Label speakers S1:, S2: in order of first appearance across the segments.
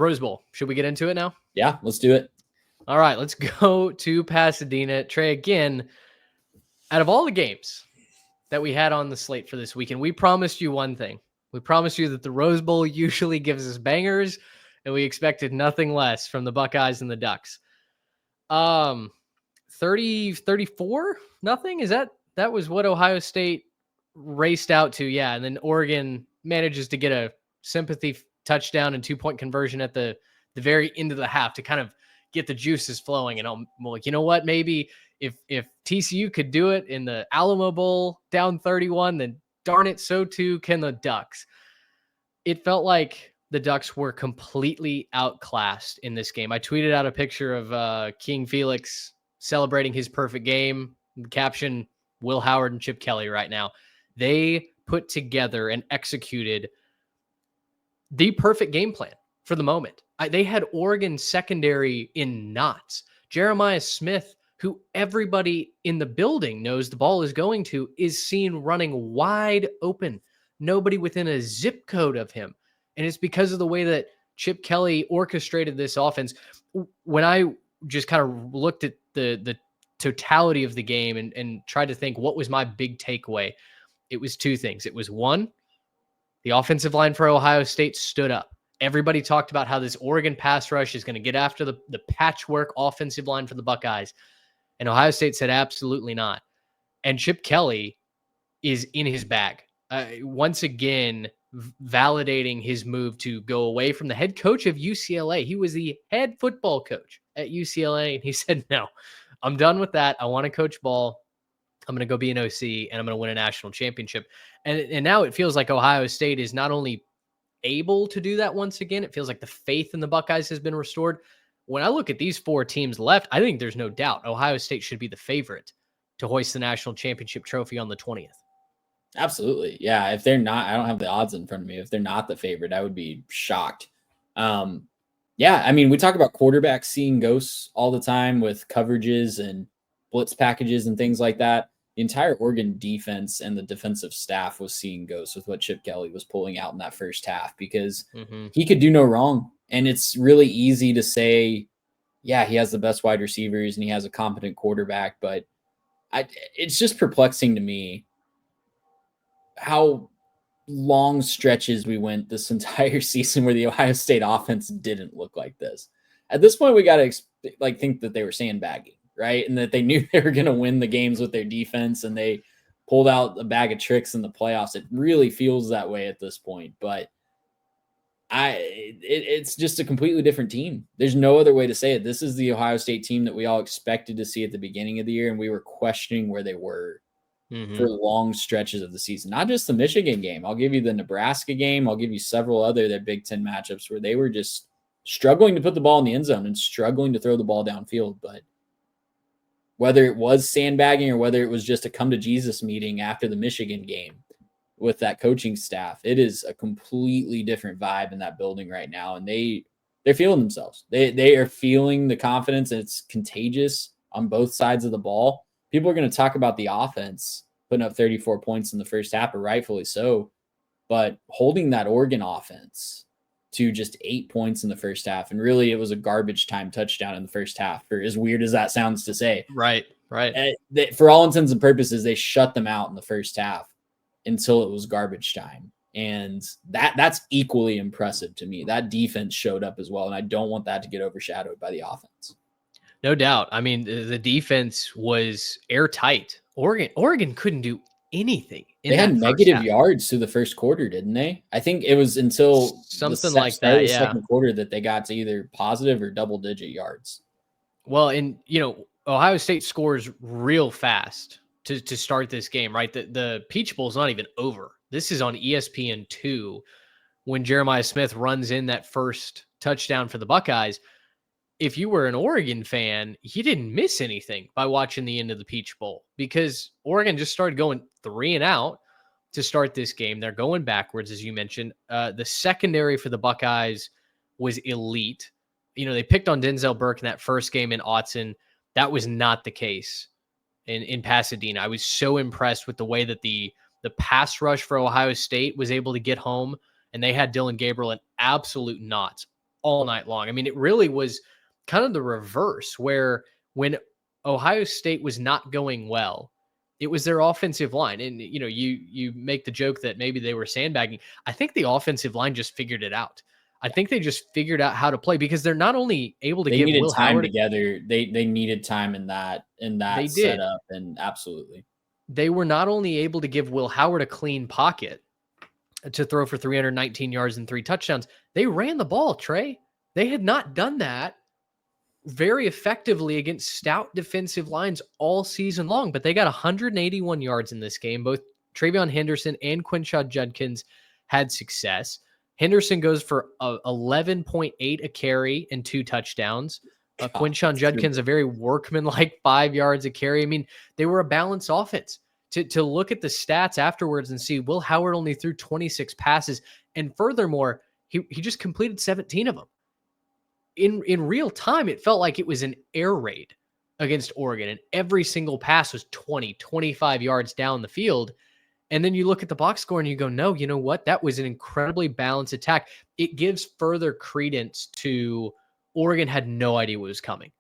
S1: Rose Bowl. Should we get into it now?
S2: Yeah, let's do it.
S1: All right, let's go to Pasadena. Trey, again, out of all the games that we had on the slate for this weekend, we promised you one thing. We promised you that the Rose Bowl usually gives us bangers, and we expected nothing less from the Buckeyes and the Ducks. 34, nothing? That was what Ohio State raced out to, yeah. And then Oregon manages to get a sympathy touchdown and 2-point conversion at the very end of the half to kind of get the juices flowing. And I'm like, you know what? Maybe if TCU could do it in the Alamo Bowl down 31, then darn it, so too can the Ducks. It felt like the Ducks were completely outclassed in this game. I tweeted out a picture of King Felix celebrating his perfect game. Caption, Will Howard and Chip Kelly right now. They put together and executed the perfect game plan for the moment. They had Oregon secondary in knots. Jeremiah Smith, who everybody in the building knows the ball is going to, is seen running wide open. Nobody within a zip code of him. And it's because of the way that Chip Kelly orchestrated this offense. When I just kind of looked at the totality of the game and tried to think what was my big takeaway, it was two things. It was one, the offensive line for Ohio State stood up. Everybody talked about how this Oregon pass rush is going to get after the patchwork offensive line for the Buckeyes. And Ohio State said, absolutely not. And Chip Kelly is in his bag. Once again, validating his move to go away from the head coach of UCLA. He was the head football coach at UCLA. And he said, no, I'm done with that. I want to coach ball. I'm going to go be an OC and I'm going to win a national championship. And now it feels like Ohio State is not only able to do that once again, it feels like the faith in the Buckeyes has been restored. When I look at these four teams left, I think there's no doubt Ohio State should be the favorite to hoist the national championship trophy on the 20th.
S2: Absolutely. Yeah. If they're not, I don't have the odds in front of me. If they're not the favorite, I would be shocked. Yeah. I mean, we talk about quarterbacks seeing ghosts all the time with coverages and blitz packages and things like that. The entire Oregon defense and the defensive staff was seeing ghosts with what Chip Kelly was pulling out in that first half because he could do no wrong. And it's really easy to say, yeah, he has the best wide receivers and he has a competent quarterback, but it's just perplexing to me how long stretches we went this entire season where the Ohio State offense didn't look like this. At this point, we got to think that they were sandbagging, right? And that they knew they were going to win the games with their defense and they pulled out a bag of tricks in the playoffs. It really feels that way at this point, but it's just a completely different team. There's no other way to say it. This is the Ohio State team that we all expected to see at the beginning of the year, and we were questioning where they were for long stretches of the season. Not just the Michigan game. I'll give you the Nebraska game. I'll give you several other their Big Ten matchups where they were just struggling to put the ball in the end zone and struggling to throw the ball downfield. But whether it was sandbagging or whether it was just a come to Jesus meeting after the Michigan game with that coaching staff, it is a completely different vibe in that building right now. And they're feeling themselves. They are feeling the confidence, and it's contagious on both sides of the ball. People are going to talk about the offense putting up 34 points in the first half, or rightfully so, but holding that Oregon offense to just 8 points in the first half. And really, it was a garbage time touchdown in the first half, for as weird as that sounds to say.
S1: Right.
S2: For all intents and purposes, they shut them out in the first half until it was garbage time. And that's equally impressive to me. That defense showed up as well, and I don't want that to get overshadowed by the offense.
S1: No doubt. I mean, the defense was airtight. Oregon couldn't do anything.
S2: They had negative yards through the first quarter, didn't they? I think it was until
S1: something like that.
S2: The second quarter that they got to either positive or double-digit yards.
S1: Well, and Ohio State scores real fast to start this game, right? The Peach Bowl is not even over. This is on ESPN2 when Jeremiah Smith runs in that first touchdown for the Buckeyes. If you were an Oregon fan, you didn't miss anything by watching the end of the Peach Bowl, because Oregon just started going 3 and out to start this game. They're going backwards, as you mentioned. The secondary for the Buckeyes was elite. They picked on Denzel Burke in that first game in Autzen. That was not the case in Pasadena. I was so impressed with the way that the pass rush for Ohio State was able to get home, and they had Dylan Gabriel in absolute knots all night long. I mean, it really was kind of the reverse, where when Ohio State was not going well, it was their offensive line. And, you make the joke that maybe they were sandbagging. I think the offensive line just figured it out. I think they just figured out how to play, because they're not only able to
S2: They
S1: give
S2: needed
S1: Will
S2: time
S1: Howard
S2: together. They needed time in that
S1: they did.
S2: setup, and absolutely.
S1: They were not only able to give Will Howard a clean pocket to throw for 319 yards and 3 touchdowns, they ran the ball, Trey. They had not done that very effectively against stout defensive lines all season long, but they got 181 yards in this game. Both Travion Henderson and Quinshon Judkins had success. Henderson goes for 11.8 a carry and 2 touchdowns. Quinshon Judkins, a very workmanlike 5 yards a carry. I mean, they were a balanced offense. To look at the stats afterwards and see Will Howard only threw 26 passes. And furthermore, he just completed 17 of them. In real time, it felt like it was an air raid against Oregon, and every single pass was 20, 25 yards down the field. And then you look at the box score and you go, no, you know what? That was an incredibly balanced attack. It gives further credence to Oregon had no idea what was coming.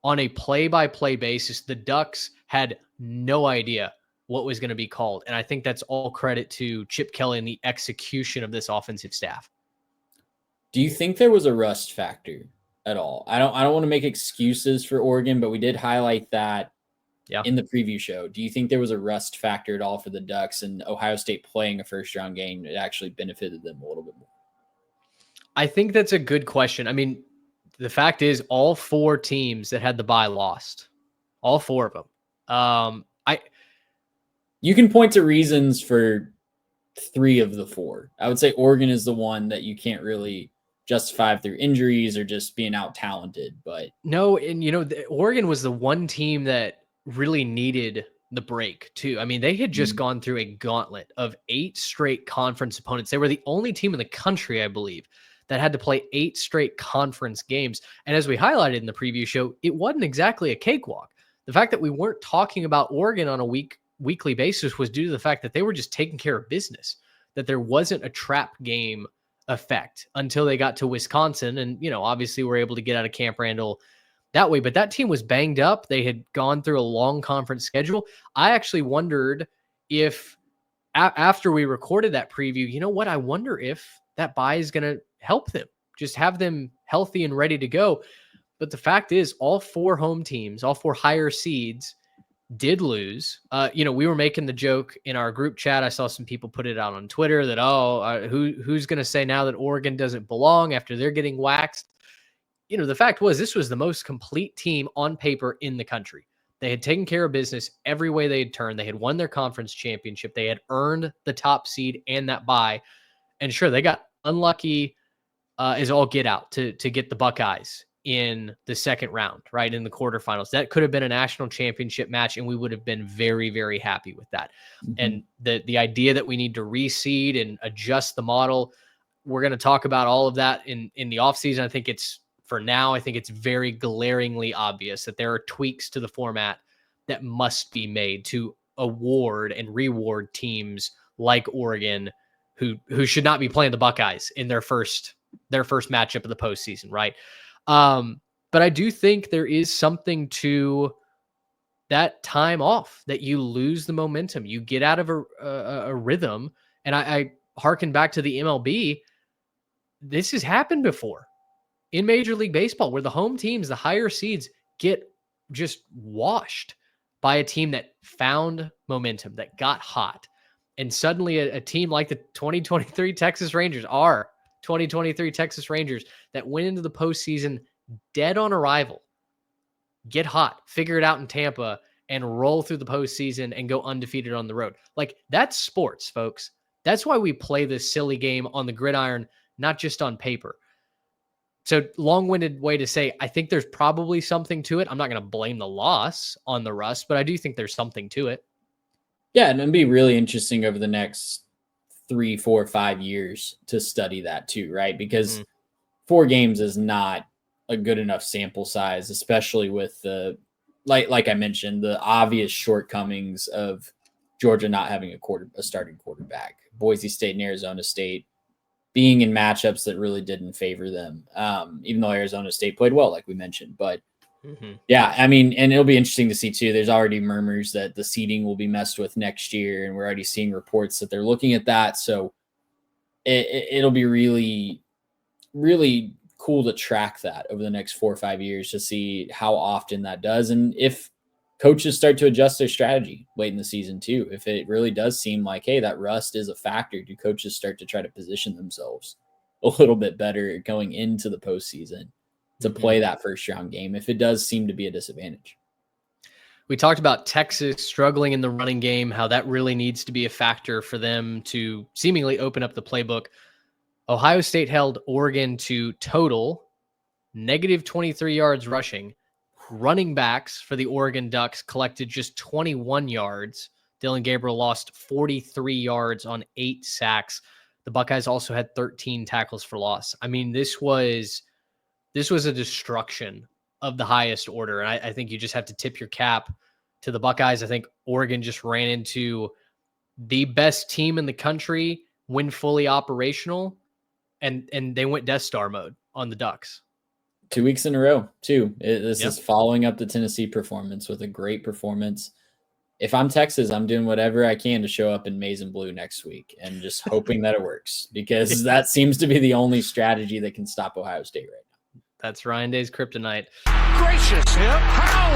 S1: On a play-by-play basis, the Ducks had no idea what was going to be called. And I think that's all credit to Chip Kelly and the execution of this offensive staff.
S2: Do you think there was a rust factor at all? I don't want to make excuses for Oregon, but we did highlight that in the preview show. Do you think there was a rust factor at all for the Ducks, and Ohio State playing a first-round game, it actually benefited them a little bit more?
S1: I think that's a good question. I mean, the fact is all 4 teams that had the bye lost. All 4 of them.
S2: You can point to reasons for 3 of the 4. I would say Oregon is the one that you can't really justify through injuries or just being out talented. But
S1: no, and Oregon was the one team that really needed the break too. I mean, they had just gone through a gauntlet of 8 straight conference opponents. They were the only team in the country, I believe, that had to play 8 straight conference games. And as we highlighted in the preview show, it wasn't exactly a cakewalk. The fact that we weren't talking about Oregon on a weekly basis was due to the fact that they were just taking care of business, that there wasn't a trap game effect until they got to Wisconsin. And, obviously we're able to get out of Camp Randall that way, but that team was banged up. They had gone through a long conference schedule. I actually wondered if after we recorded that preview, I wonder if that bye is going to help them, just have them healthy and ready to go. But the fact is all 4 home teams, all 4 higher seeds did lose. We were making the joke in our group chat. I saw some people put it out on Twitter that, who's going to say now that Oregon doesn't belong after they're getting waxed? The fact was this was the most complete team on paper in the country. They had taken care of business every way they had turned. They had won their conference championship. They had earned the top seed and that bye. And sure, they got unlucky as all get out to get the Buckeyes in the second round, right, in the quarterfinals. That could have been a national championship match, and we would have been very, very happy with that. And the idea that we need to reseed and adjust the model, we're going to talk about all of that in the offseason. I think it's very glaringly obvious that there are tweaks to the format that must be made to award and reward teams like Oregon who should not be playing the Buckeyes in their first matchup of the postseason, right? But I do think there is something to that time off, that you lose the momentum, you get out of a rhythm. And I hearken back to the MLB. This has happened before in Major League Baseball, where the home teams, the higher seeds, get just washed by a team that found momentum, that got hot. And suddenly a team like the 2023 Texas Rangers, that went into the postseason dead on arrival, get hot, figure it out in Tampa, and roll through the postseason and go undefeated on the road. Like, that's sports, folks. That's why we play this silly game on the gridiron, not just on paper. So long-winded way to say, I think there's probably something to it. I'm not going to blame the loss on the rust, but I do think there's something to it.
S2: Yeah, and it'd be really interesting over the next 3, 4, 5 years to study that too, right? Because 4 games is not a good enough sample size, especially with the, like I mentioned, the obvious shortcomings of Georgia not having a starting quarterback, Boise State and Arizona State being in matchups that really didn't favor them, even though Arizona State played well, like we mentioned. But yeah, I mean, and it'll be interesting to see too. There's already murmurs that the seeding will be messed with next year, and we're already seeing reports that they're looking at that. So it'll be really, really cool to track that over the next 4 or 5 years to see how often that does, and if coaches start to adjust their strategy late in the season too. If it really does seem like, hey, that rust is a factor, do coaches start to try to position themselves a little bit better going into the postseason to play that first round game if it does seem to be a disadvantage?
S1: We talked about Texas struggling in the running game, how that really needs to be a factor for them to seemingly open up the playbook. Ohio State held Oregon to total negative 23 yards rushing. Running backs for the Oregon Ducks collected just 21 yards. Dylan Gabriel lost 43 yards on 8 sacks. The Buckeyes also had 13 tackles for loss. I mean, this was a destruction of the highest order. And I think you just have to tip your cap to the Buckeyes. I think Oregon just ran into the best team in the country when fully operational, and they went Death Star mode on the Ducks.
S2: 2 weeks in a row, too. This is following up the Tennessee performance with a great performance. If I'm Texas, I'm doing whatever I can to show up in maize and blue next week and just hoping that it works, because that seems to be the only strategy that can stop Ohio State right now.
S1: That's Ryan Day's kryptonite.
S3: Gracious, how